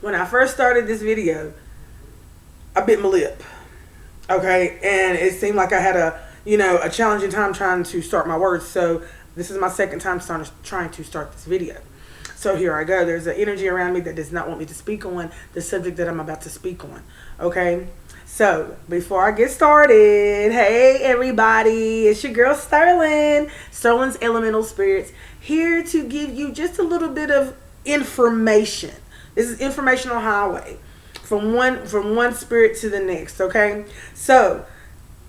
when I first started this video, I bit my lip. Okay, and it seemed like I had a challenging time trying to start my words. So this is my second time trying to start this video. So here I go. There's an energy around me that does not want me to speak on the subject that I'm about to speak on. Okay, so before I get started, hey everybody, it's your girl Sterling's Elemental Spirits, here to give you just a little bit of information. This is informational highway from one spirit to the next. Okay, so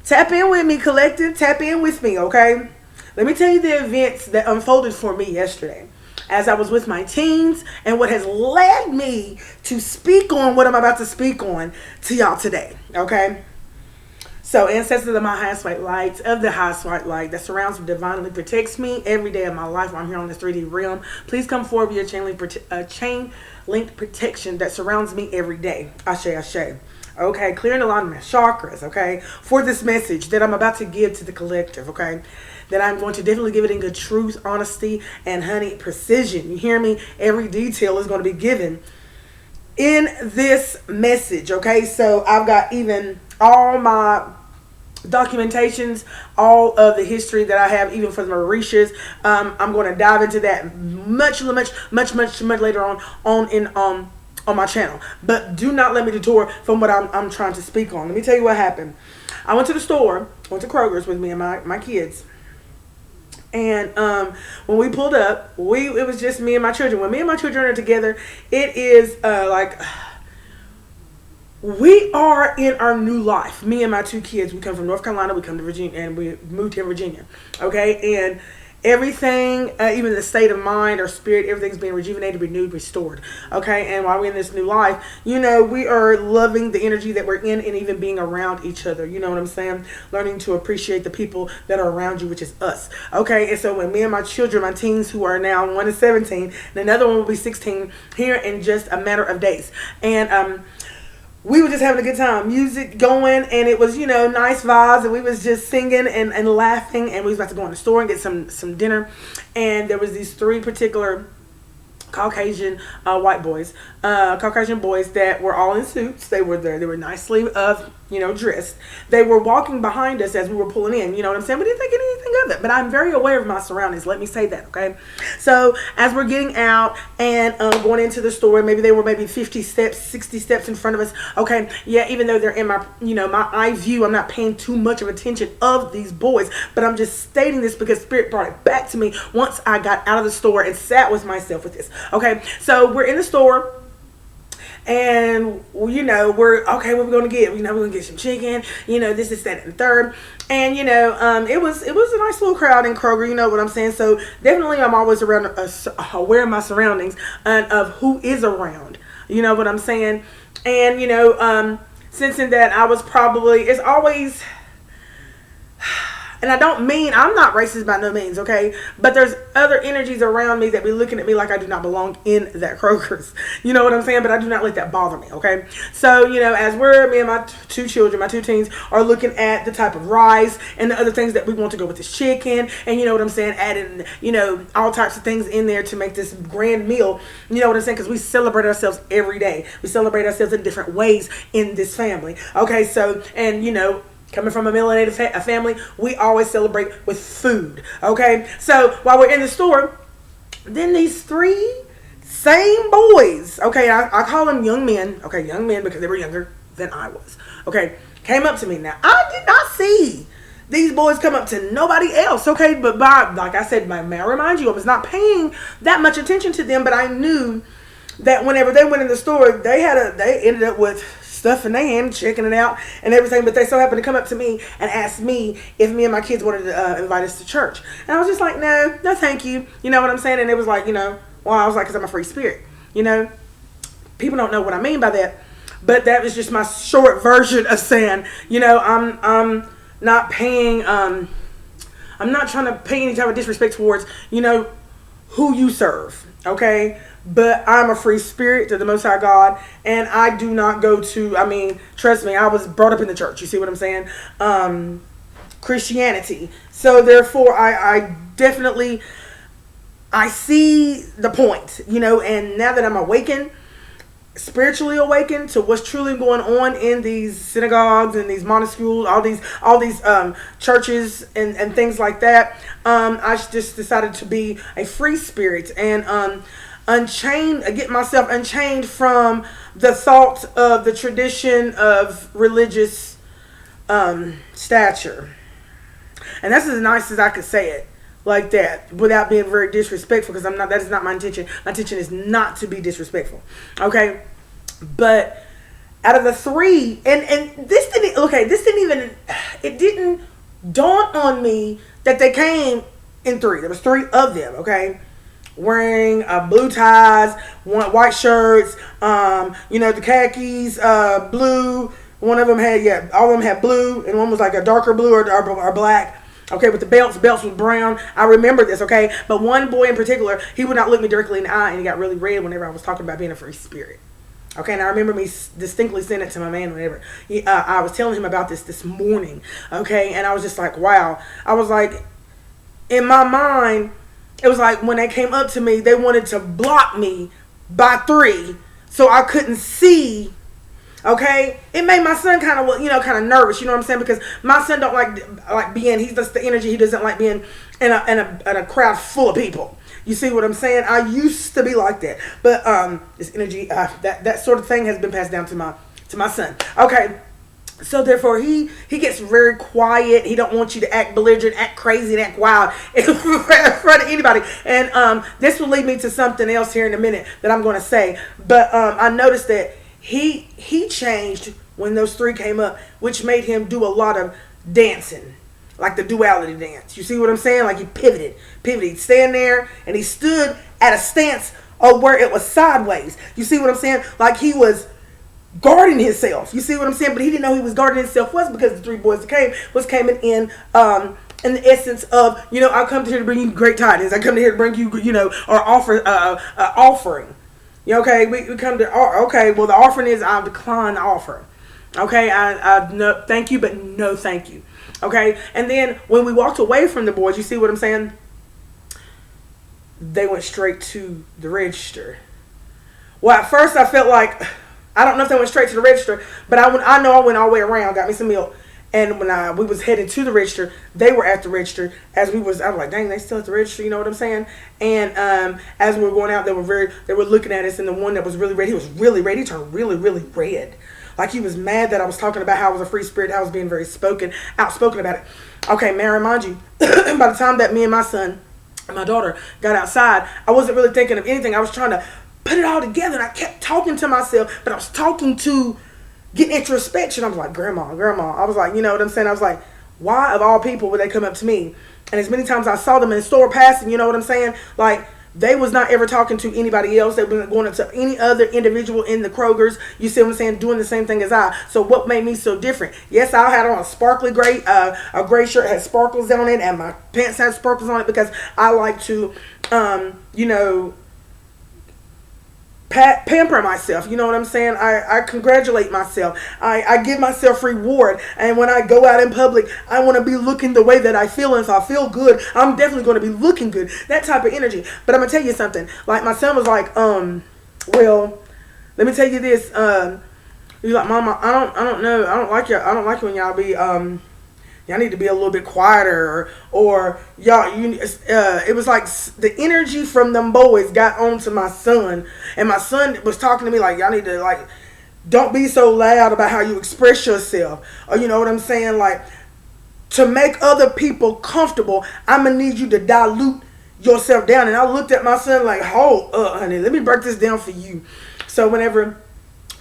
tap in with me, collective. Tap in with me. Okay, let me tell you the events that unfolded for me yesterday as I was with my teens, and what has led me to speak on what I'm about to speak on to y'all today. Okay, so ancestors of my highest white light, of the highest white light that surrounds and divinely protects me every day of my life while I'm here on this 3D realm, please come forward with your chain link protection that surrounds me every day. Ashe, ashe. Okay, clearing the line of my chakras, okay, for this message that I'm about to give to the collective, okay, that I'm going to definitely give it in good truth, honesty, and honey, precision. You hear me? Every detail is going to be given in this message, okay? So I've got even all my documentations, all of the history that I have, even for the Mauritius. I'm going to dive into that much later on my channel. But do not let me detour from what I'm trying to speak on. Let me tell you what happened. I went to the store, went to Kroger's with me and my kids. And when we pulled up, it was just me and my children. When me and my children are together, it is we are in our new life. Me and my two kids, we come from North Carolina, we come to Virginia, and we moved here in Virginia. Okay, and everything, even the state of mind or spirit, everything's being rejuvenated, renewed, restored. Okay, and while we're in this new life, we are loving the energy that we're in and even being around each other. You know what I'm saying? Learning to appreciate the people that are around you, which is us. Okay, and so when me and my children, my teens, who are now, one is 17 and another one will be 16 here in just a matter of days, and we were just having a good time, music going, and it was, nice vibes, and we was just singing and laughing, and we was about to go in the store and get some dinner, and there was these three particular Caucasian white boys, Caucasian boys that were all in suits. They were there. They were nicely dressed. They were walking behind us as we were pulling in. You know what I'm saying? We didn't think anything of it, but I'm very aware of my surroundings. Let me say that, okay? So as we're getting out and going into the store, they were 50 steps, 60 steps in front of us. Okay, yeah. Even though they're in my my eye view, I'm not paying too much of attention of these boys, but I'm just stating this because Spirit brought it back to me once I got out of the store and sat with myself with this. Okay, so we're in the store. And we're okay. What we're gonna get? We're gonna get some chicken. This is that and third. And it was a nice little crowd in Kroger. You know what I'm saying? So definitely, I'm always around, aware of my surroundings and of who is around. You know what I'm saying? And sensing that I was probably, it's always. And I'm not racist by no means, okay? But there's other energies around me that be looking at me like I do not belong in that Kroger's. You know what I'm saying? But I do not let that bother me, okay? So, as me and my two children, my two teens, are looking at the type of rice and the other things that we want to go with this chicken. And you know what I'm saying? Adding, all types of things in there to make this grand meal. You know what I'm saying? Because we celebrate ourselves every day. We celebrate ourselves in different ways in this family. Okay, so, and coming from a melanated family, we always celebrate with food. Okay, so while we're in the store, then these three same boys, okay, I call them young men, okay, young men because they were younger than I was, okay, came up to me. Now, I did not see these boys come up to nobody else, okay, but like I said, may I remind you, I was not paying that much attention to them, but I knew that whenever they went in the store, they ended up with stuff in their hand, checking it out and everything, but they so happened to come up to me and ask me if me and my kids wanted to invite us to church. And I was just like, no thank you. You know what I'm saying? And it was like, well, I was like, because I'm a free spirit. People don't know what I mean by that, but that was just my short version of saying, I'm not paying, I'm not trying to pay any type of disrespect towards, who you serve, okay? But I'm a free spirit to the Most High God, and I do not go to, trust me, I was brought up in the church, you see what I'm saying? Christianity. So therefore, I definitely, I see the point, and now that I'm awakened, spiritually awakened to what's truly going on in these synagogues and these monasteries, all these churches and things like that, I just decided to be a free spirit and unchained, get myself unchained from the thought of the tradition of religious stature. And that's as nice as I could say it, like that, without being very disrespectful, because I'm not. That is not my intention. My intention is not to be disrespectful. Okay, but out of the three, and this didn't. Okay, this didn't even. It didn't dawn on me that they came in three. There was three of them. Okay, wearing blue ties, white shirts. The khakis, blue. One of them had, all of them had blue, and one was like a darker blue or black. Okay, with the belts was brown. I remember this, okay? But one boy in particular, he would not look me directly in the eye, and he got really red whenever I was talking about being a free spirit. Okay, and I remember me distinctly saying it to my man whenever I was telling him about this morning, okay? And I was just like, wow. I was like, in my mind, it was like when they came up to me, they wanted to block me by three so I couldn't see. Okay, it made my son kind of nervous. You know what I'm saying? Because my son don't like being. He's just the energy. He doesn't like being in a crowd full of people. You see what I'm saying? I used to be like that, but this energy, that sort of thing has been passed down to my son. Okay, so therefore he gets very quiet. He don't want you to act belligerent, act crazy, and act wild in front of anybody. And this will lead me to something else here in a minute that I'm going to say. But I noticed that he changed when those three came up, which made him do a lot of dancing, like the duality dance. You see what I'm saying? Like he pivoted. He'd stand there and he stood at a stance of where it was sideways. You see what I'm saying? Like he was guarding himself. You see what I'm saying? But he didn't know he was guarding himself was because the three boys that came in the essence of, I come here to bring you great tidings. I come here to bring you, or offer offering. Okay, we come to, okay, well, the offering is I'll decline the offer. Okay, I no, thank you, but no thank you. Okay, and then when we walked away from the boys, you see what I'm saying? They went straight to the register. Well, at first I felt like, I don't know if they went straight to the register, but I know I went all the way around, got me some milk. And when we was headed to the register, they were at the register. I was like, dang, they still at the register, you know what I'm saying? And as we were going out, they were looking at us, and the one that was really red, he was really red. He turned really, really red. Like he was mad that I was talking about how I was a free spirit, how I was being very outspoken about it. Okay, man, remind you, by the time that me and my son and my daughter got outside, I wasn't really thinking of anything. I was trying to put it all together, and I kept talking to myself, but I was talking to get introspection. I was like, grandma. I was like, you know what I'm saying? I was like, why of all people would they come up to me? And as many times I saw them in the store passing, you know what I'm saying? Like, they was not ever talking to anybody else. They were going up to any other individual in the Kroger's, you see what I'm saying, doing the same thing as I. So what made me so different? Yes, I had on a sparkly gray, a gray shirt had sparkles on it, and my pants had sparkles on it because I like to, pamper myself, you know what I'm saying? I congratulate myself. I give myself reward. And when I go out in public, I want to be looking the way that I feel. And if I feel good, I'm definitely going to be looking good. That type of energy. But I'm going to tell you something. Like my son was like, well, let me tell you this. He's like, Mama, I don't know. I don't like it when y'all be, y'all need to be a little bit quieter, or y'all. It was like the energy from them boys got onto my son, and my son was talking to me like, y'all need to don't be so loud about how you express yourself, or you know what I'm saying, like to make other people comfortable. I'm gonna need you to dilute yourself down. And I looked at my son like, hold up, honey, let me break this down for you. So whenever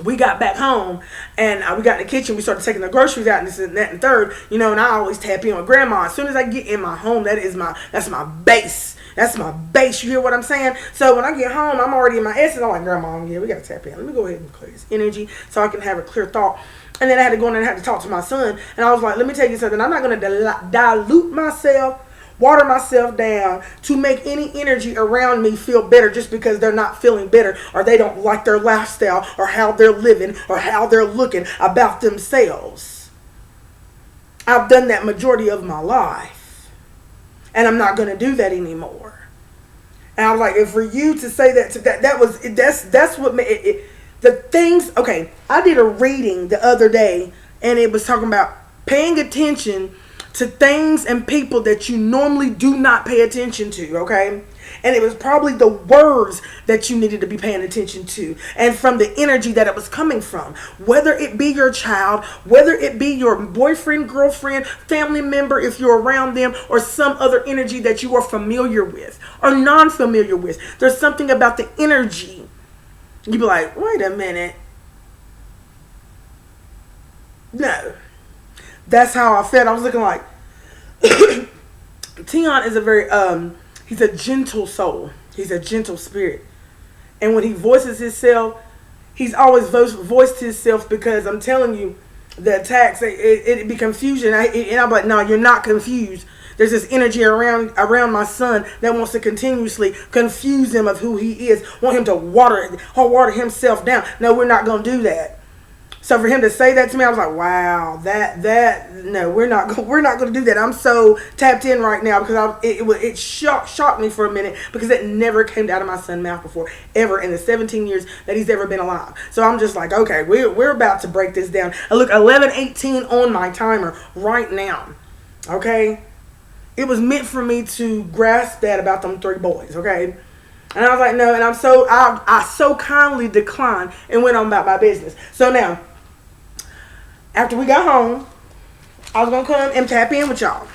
we got back home and we got in the kitchen, we started taking the groceries out and this and that and third, and I always tap in with grandma. As soon as I get in my home, that's my base. That's my base. You hear what I'm saying? So when I get home, I'm already in my essence. I'm like, grandma, yeah, we got to tap in. Let me go ahead and clear this energy so I can have a clear thought. And then I had to go in and I had to talk to my son. And I was like, let me tell you something. I'm not going to dilute myself, water myself down to make any energy around me feel better just because they're not feeling better, or they don't like their lifestyle, or how they're living, or how they're looking about themselves. I've done that majority of my life, and I'm not going to do that anymore. And I was like, if for you to say that, that's what made it, The things, okay, I did a reading the other day, and it was talking about paying attention to things and people that you normally do not pay attention to, okay? And it was probably the words that you needed to be paying attention to, and from the energy that it was coming from. Whether it be your child, whether it be your boyfriend, girlfriend, family member, if you're around them, or some other energy that you are familiar with or non-familiar with. There's something about the energy. You be like, wait a minute. No. That's how I felt. I was looking like Tion is a very he's a gentle soul. He's a gentle spirit. And when he voices himself, he's always voiced himself, because I'm telling you, the attacks, it be confusion. And I'm like, no, you're not confused. There's this energy around my son that wants to continuously confuse him of who he is, want him to water himself down. No, we're not going to do that. So for him to say that to me, I was like, wow, no, we're not going to do that. I'm so tapped in right now, because it shocked me for a minute, because it never came out of my son's mouth before, ever, in the 17 years that he's ever been alive. So I'm just like, okay, we're about to break this down. And look, 11:18 on my timer right now. Okay, it was meant for me to grasp that about them 3 boys. Okay. And I was like, no, and I so kindly declined and went on about my business. So now, after we got home, I was going to come and tap in with y'all.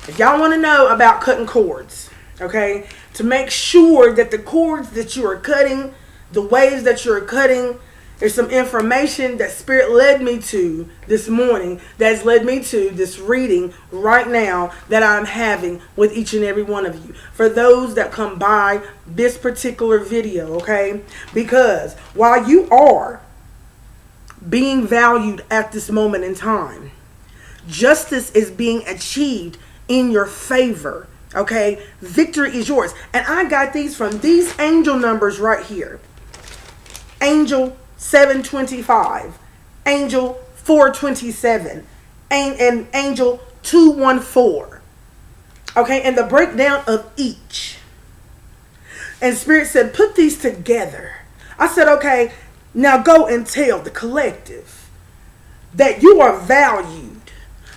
If y'all want to know about cutting cords, okay, to make sure that the cords that you are cutting, the waves that you're cutting, there's some information that Spirit led me to this morning, that's led me to this reading right now that I'm having with each and every one of you. For those that come by this particular video, okay? Because while you are being valued at this moment in time, justice is being achieved in your favor, okay? Victory is yours. And I got these from these angel numbers right here. Angel 725, Angel 427, and Angel 214. Okay, and the breakdown of each. And Spirit said, put these together. I said, okay, now go and tell the collective that you are valued.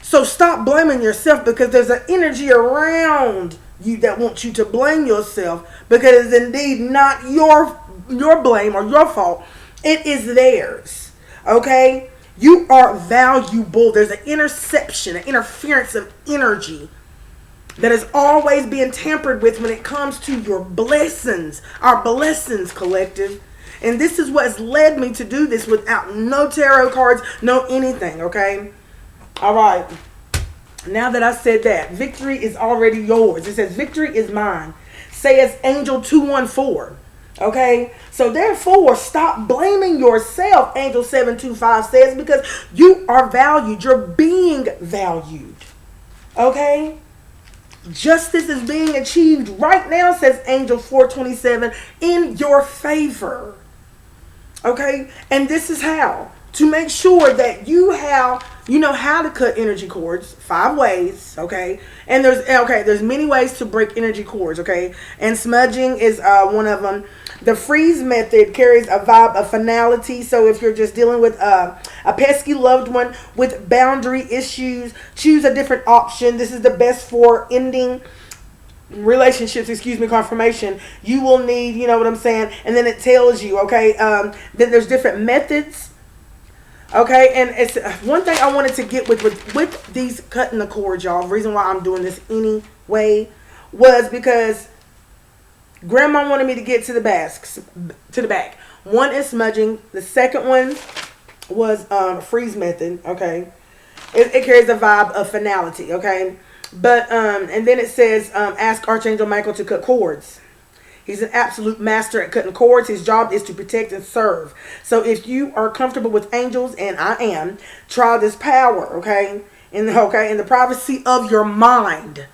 So stop blaming yourself, because there's an energy around you that wants you to blame yourself, because it's indeed not your blame or your fault. It is theirs. Okay? You are valuable. There's an interception, an interference of energy that is always being tampered with when it comes to your blessings, our blessings, collective. And this is what has led me to do this without no tarot cards, no anything, okay? All right. Now that I said that, victory is already yours. It says, victory is mine. Says Angel 214. Okay, so therefore, stop blaming yourself, Angel 725 says, because you are valued. You're being valued. Okay? Justice is being achieved right now, says Angel 427, in your favor. Okay? And this is how. To make sure that you know how to cut energy cords, 5 ways, okay? And there's many ways to break energy cords, okay? And smudging is one of them. The freeze method carries a vibe of finality. So if you're just dealing with a pesky loved one with boundary issues, choose a different option. This is the best for ending relationships, confirmation. You will need, you know what I'm saying? And then it tells you, okay, then there's different methods. Okay, and it's one thing I wanted to get with these cutting the cords, y'all. The reason why I'm doing this anyway was because Grandma wanted me to get to the back. One is smudging. The second one was freeze method. Okay, it carries the vibe of finality. Okay, but and then it says ask Archangel Michael to cut cords. He's an absolute master at cutting cords. His job is to protect and serve. So if you are comfortable with angels, and I am, try this power, okay? In the privacy of your mind.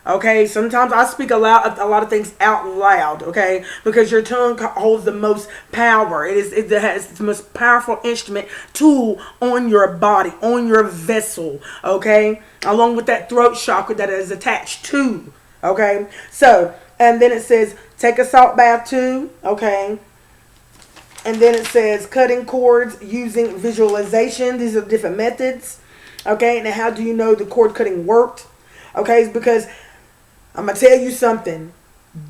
Okay, sometimes I speak a lot of things out loud, okay? Because your tongue holds the most power. It has the most powerful instrument tool on your body, on your vessel, okay? Along with that throat chakra that is attached to, okay? So, and then it says, take a salt bath too, okay? And then it says cutting cords using visualization. These are different methods. Okay, now how do you know the cord cutting worked? Okay, it's because I'm going to tell you something.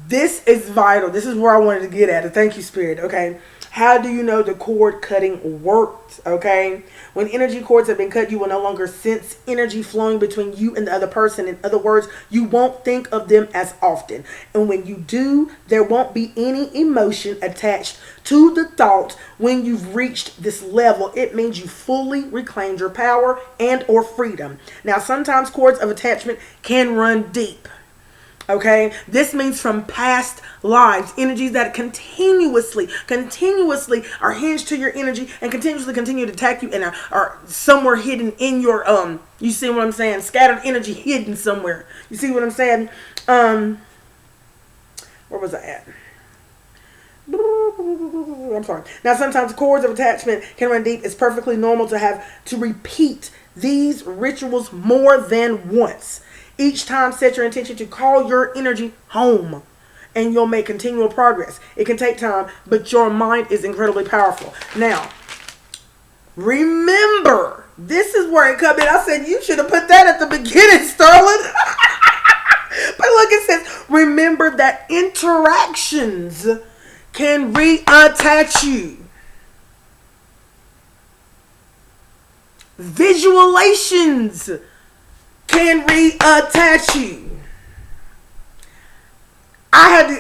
This is vital. This is where I wanted to get at. Thank you, Spirit. Okay. How do you know the cord cutting worked? Okay. When energy cords have been cut, you will no longer sense energy flowing between you and the other person. In other words, you won't think of them as often. And when you do, there won't be any emotion attached to the thought. When you've reached this level, it means you fully reclaimed your power and or freedom. Now, sometimes cords of attachment can run deep. Okay, this means from past lives, energies that continuously are hinged to your energy and continuously continue to attack you and are somewhere hidden in your you see what I'm saying? Scattered energy hidden somewhere. You see what I'm saying? Where was I at? I'm sorry. Now, sometimes cords of attachment can run deep. It's perfectly normal to have to repeat these rituals more than once. Each time, set your intention to call your energy home, and you'll make continual progress. It can take time, but your mind is incredibly powerful. Now, remember, this is where it comes in. I said you should have put that at the beginning, Sterling. But look, it says, remember that interactions can reattach you. Visualizations can reattach you.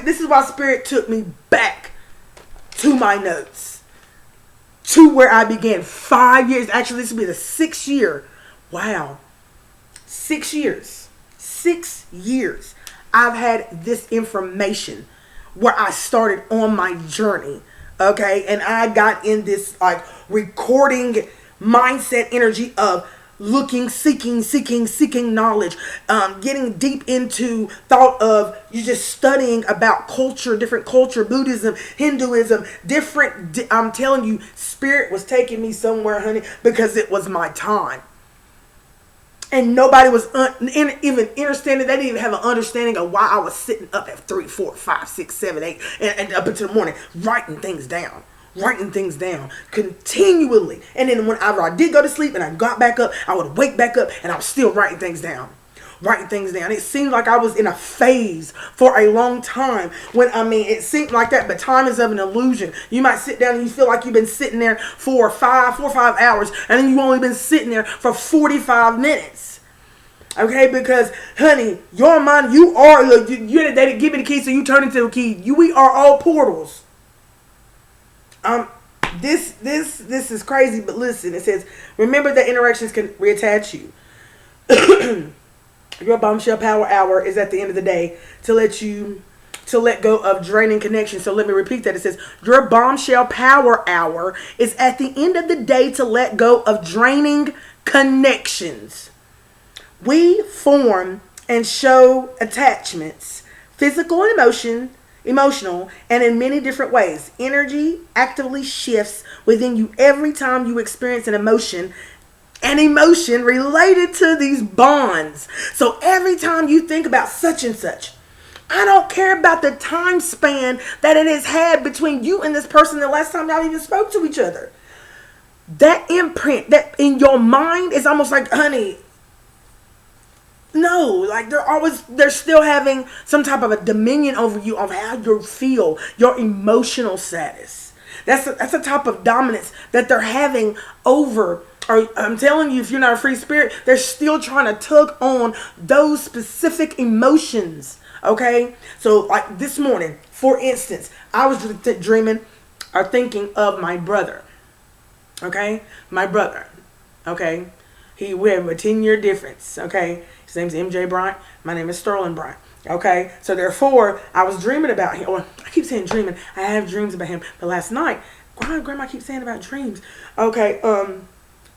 This is why Spirit took me back to my notes, to where I began 5 years. Actually, this will be the 6th year. Wow. 6 years. 6 years. I've had this information where I started on my journey. Okay. And I got in this like recording mindset energy of looking, seeking knowledge, getting deep into thought of you just studying about culture, different culture, Buddhism, Hinduism, different. I'm telling you, Spirit was taking me somewhere, honey, because it was my time. And nobody was even understanding. They didn't even have an understanding of why I was sitting up at 3, 4, 5, 6, 7, 8, and up until the morning, writing things down continually. And then whenever I did go to sleep and I got back up, I would wake back up and I was still writing things down. It seemed like I was in a phase for a long time it seemed like that, but time is of an illusion. You might sit down and you feel like you've been sitting there for 4 or 5 hours, and then you've only been sitting there for 45 minutes. Okay, because honey, your mind, you're the give me the key so you turn into a key. We are all portals. This is crazy, but listen, it says, remember that interactions can reattach you. Your bombshell power hour is at the end of the day to let go of draining connections. So let me repeat that. It says, your bombshell power hour is at the end of the day to let go of draining connections. We form and show attachments, physical and emotional, and in many different ways. Energy actively shifts within you every time you experience an emotion related to these bonds. So every time you think about such and such, I don't care about the time span that it has had between you and this person the last time y'all even spoke to each other. That imprint that in your mind is almost like, honey, no, like they're still having some type of a dominion over you of how you feel, your emotional status. That's a type of dominance that they're having over. Or I'm telling you, if you're not a free spirit, they're still trying to tug on those specific emotions. Okay, so like this morning, for instance, I was dreaming or thinking of my brother. Okay, my brother. Okay, we have a 10-year difference. Okay. His name's MJ Bryant. My name is Sterling Bryant. Okay. So therefore, I was dreaming about him. Well, I keep saying dreaming. I have dreams about him. But last night, Grandma keeps saying about dreams. Okay.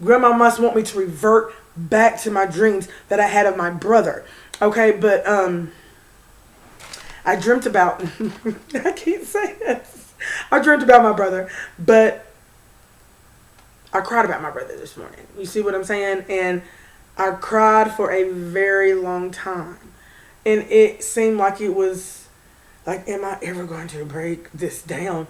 Grandma must want me to revert back to my dreams that I had of my brother. Okay. But I dreamt about. I keep saying this. I dreamt about my brother, but I cried about my brother this morning. You see what I'm saying? And I cried for a very long time. And it seemed like it was like, am I ever going to break this down?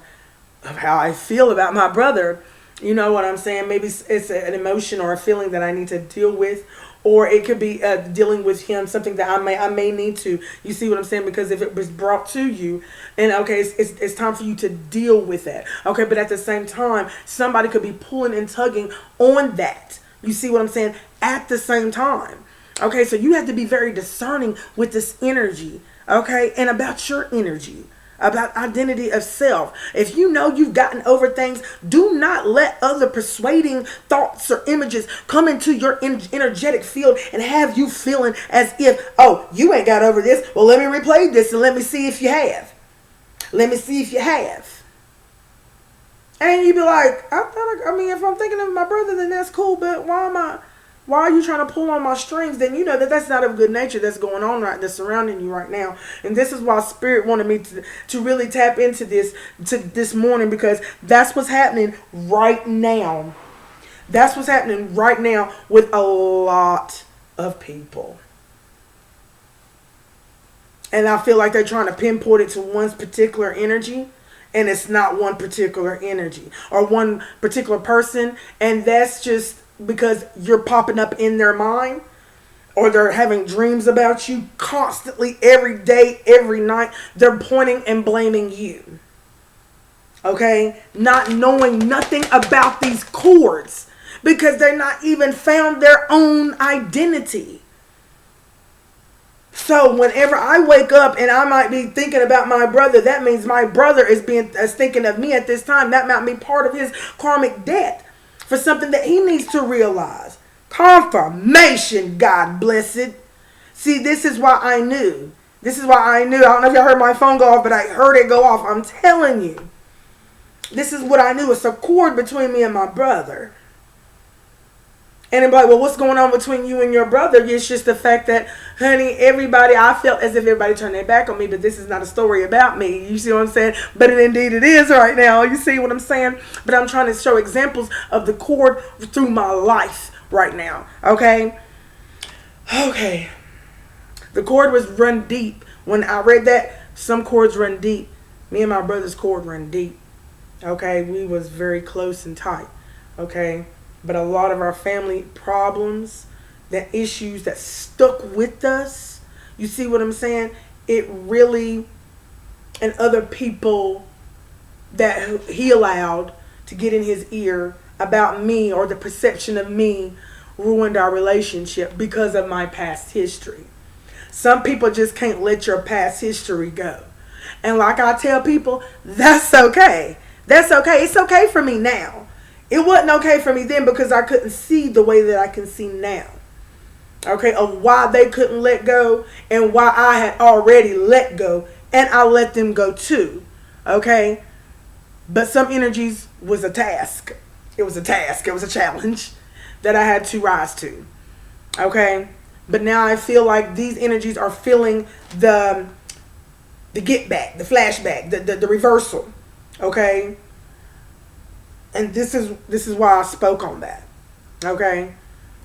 of how I feel about my brother. You know what I'm saying? Maybe it's an emotion or a feeling that I need to deal with, or it could be dealing with him, something that I may need to. You see what I'm saying? Because if it was brought to you, and okay, it's time for you to deal with that. Okay, but at the same time, somebody could be pulling and tugging on that. You see what I'm saying? At the same time. Okay, so you have to be very discerning with this energy. Okay, and about your energy, about identity of self. If you know you've gotten over things, do not let other persuading thoughts or images come into your energetic field and have you feeling as if, oh, you ain't got over this. Well, let me replay this and let me see if you have. Let me see if you have. And you be like, I mean, if I'm thinking of my brother, then that's cool, but why are you trying to pull on my strings? Then you know that's not of good nature that's going on that's surrounding you right now. And this is why Spirit wanted me to really tap into this morning, because that's what's happening right now. That's what's happening right now with a lot of people. And I feel like they're trying to pinpoint it to one particular energy. And it's not one particular energy or one particular person. And that's just because you're popping up in their mind, or they're having dreams about you constantly, every day, every night. They're pointing and blaming you. Okay? Not knowing nothing about these cords, because they're not even found their own identity. So whenever I wake up and I might be thinking about my brother, that means my brother is thinking of me at this time. That might be part of his karmic debt for something that he needs to realize. Confirmation, God bless it. See, this is why I knew. This is why I knew. I don't know if y'all heard my phone go off, but I heard it go off. I'm telling you. This is what I knew. It's a cord between me and my brother. And I'm like, well, what's going on between you and your brother? It's just the fact that, honey, I felt as if everybody turned their back on me, but this is not a story about me. You see what I'm saying? But indeed it is right now. You see what I'm saying? But I'm trying to show examples of the cord through my life right now. Okay? Okay. The cord was run deep. When I read that, some cords run deep. Me and my brother's cord run deep. Okay? We was very close and tight. Okay? But a lot of our family problems, the issues that stuck with us, you see what I'm saying? It really, and other people that he allowed to get in his ear about me, or the perception of me, ruined our relationship because of my past history. Some people just can't let your past history go. And like I tell people, that's okay. That's okay. It's okay for me now. It wasn't okay for me then because I couldn't see the way that I can see now. Okay, of why they couldn't let go and why I had already let go, and I let them go too. Okay, but some energies was a task. It was a task. It was a challenge that I had to rise to. Okay, but now I feel like these energies are feeling the get back, the flashback, the reversal. Okay. And this is why I spoke on that. Okay?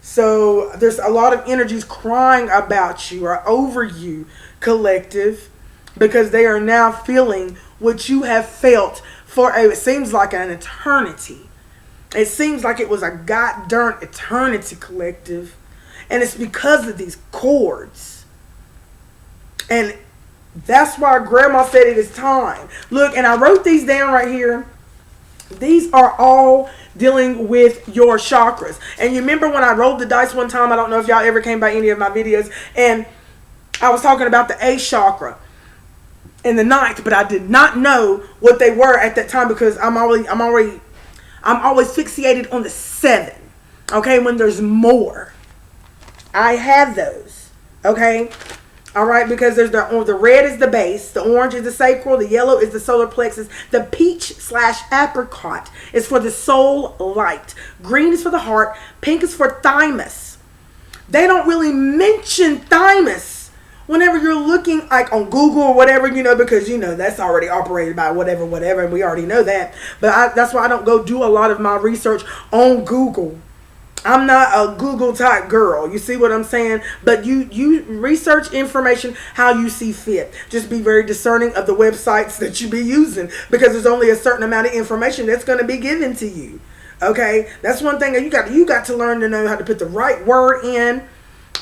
So there's a lot of energies crying about you or over you, collective, because they are now feeling what you have felt for it seems like an eternity. It seems like it was a goddamn eternity, collective. And it's because of these cords. And that's why Grandma said it is time. Look, and I wrote these down right here. These are all dealing with your chakras. And you remember when I rolled the dice one time, I don't know if y'all ever came by any of my videos, and I was talking about the 8th chakra and the 9th, but I did not know what they were at that time because I'm always fixated on the 7. Okay, when there's more. I have those. Okay? All right, because there's the red is the base, the orange is the sacral, the yellow is the solar plexus, the peach/apricot is for the soul light, green is for the heart, pink is for thymus. They don't really mention thymus whenever you're looking like on Google or whatever, because that's already operated by whatever, and we already know that. But that's why I don't go do a lot of my research on Google. I'm not a Google type girl. You see what I'm saying? But you research information how you see fit. Just be very discerning of the websites that you be using, because there's only a certain amount of information that's going to be given to you. Okay, that's one thing that you got to learn to know how to put the right word in.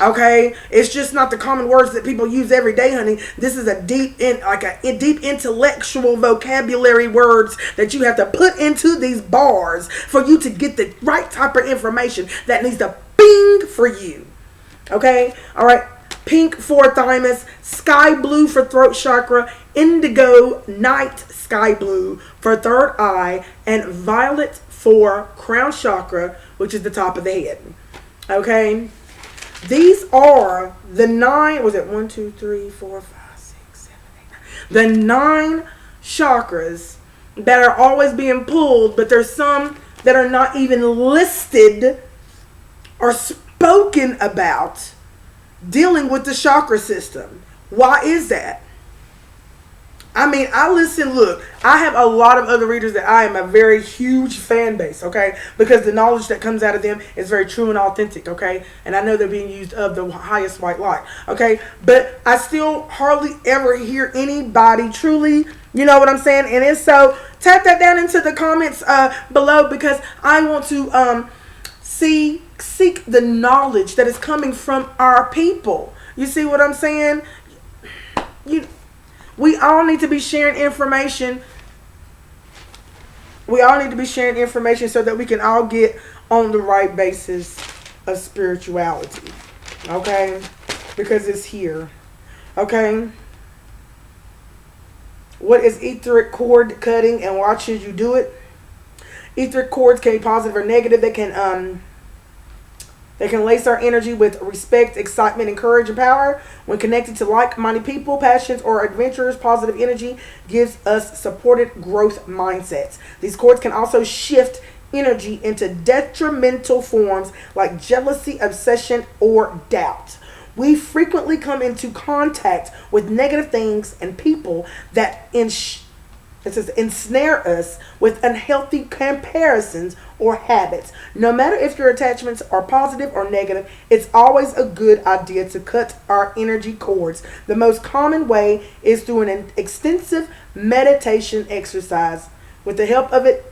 Okay, it's just not the common words that people use every day, honey. This is a deep intellectual vocabulary words that you have to put into these bars for you to get the right type of information that needs to bing for you. Okay, all right. Pink for thymus, sky blue for throat chakra, indigo night sky blue for third eye, and violet for crown chakra, which is the top of the head. Okay. These are the 9, was it 1, 2, 3, 4, 5, 6, 7, 8, 9. The 9 chakras that are always being pulled, but there's some that are not even listed or spoken about dealing with the chakra system. Why is that? I mean, look, I have a lot of other readers that I am a very huge fan base, okay? Because the knowledge that comes out of them is very true and authentic, okay? And I know they're being used of the highest white light, okay? But I still hardly ever hear anybody truly, you know what I'm saying? And so tap that down into the comments below, because I want to seek the knowledge that is coming from our people. You see what I'm saying? We all need to be sharing information. We all need to be sharing information so that we can all get on the right basis of spirituality. Okay? Because it's here. Okay? What is etheric cord cutting and why should you do it? Etheric cords can be positive or negative. They can lace our energy with respect, excitement, and courage and power. When connected to like-minded people, passions, or adventurers, positive energy gives us supported growth mindsets. These cords can also shift energy into detrimental forms like jealousy, obsession, or doubt. We frequently come into contact with negative things and people that ensnare us with unhealthy comparisons or habits. No matter if your attachments are positive or negative, it's always a good idea to cut our energy cords. The most common way is through an extensive meditation exercise. With the help of it,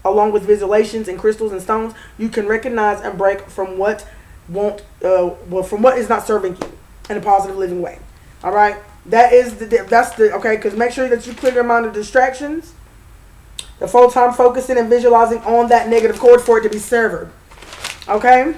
along with visualizations and crystals and stones, you can recognize and break from what is not serving you in a positive living way. All right. That's the okay, because make sure that you clear your mind of distractions. The full time focusing and visualizing on that negative cord for it to be severed. Okay?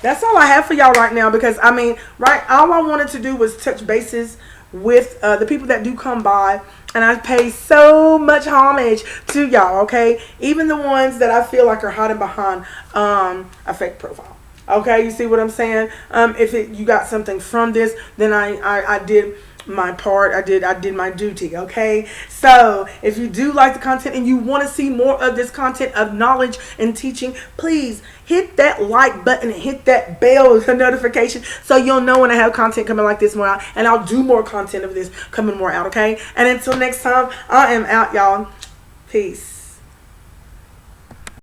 That's all I have for y'all right now, because all I wanted to do was touch bases with the people that do come by, and I pay so much homage to y'all, okay? Even the ones that I feel like are hiding behind a fake profile. Okay, you see what I'm saying? If you got something from this, then I did my part. I did my duty. Okay, so if you do like the content and you want to see more of this content of knowledge and teaching, please hit that like button and hit that bell notification so you'll know when I have content coming like this more out, and I'll do more content of this coming more out. Okay, and until next time, I am out, y'all. Peace.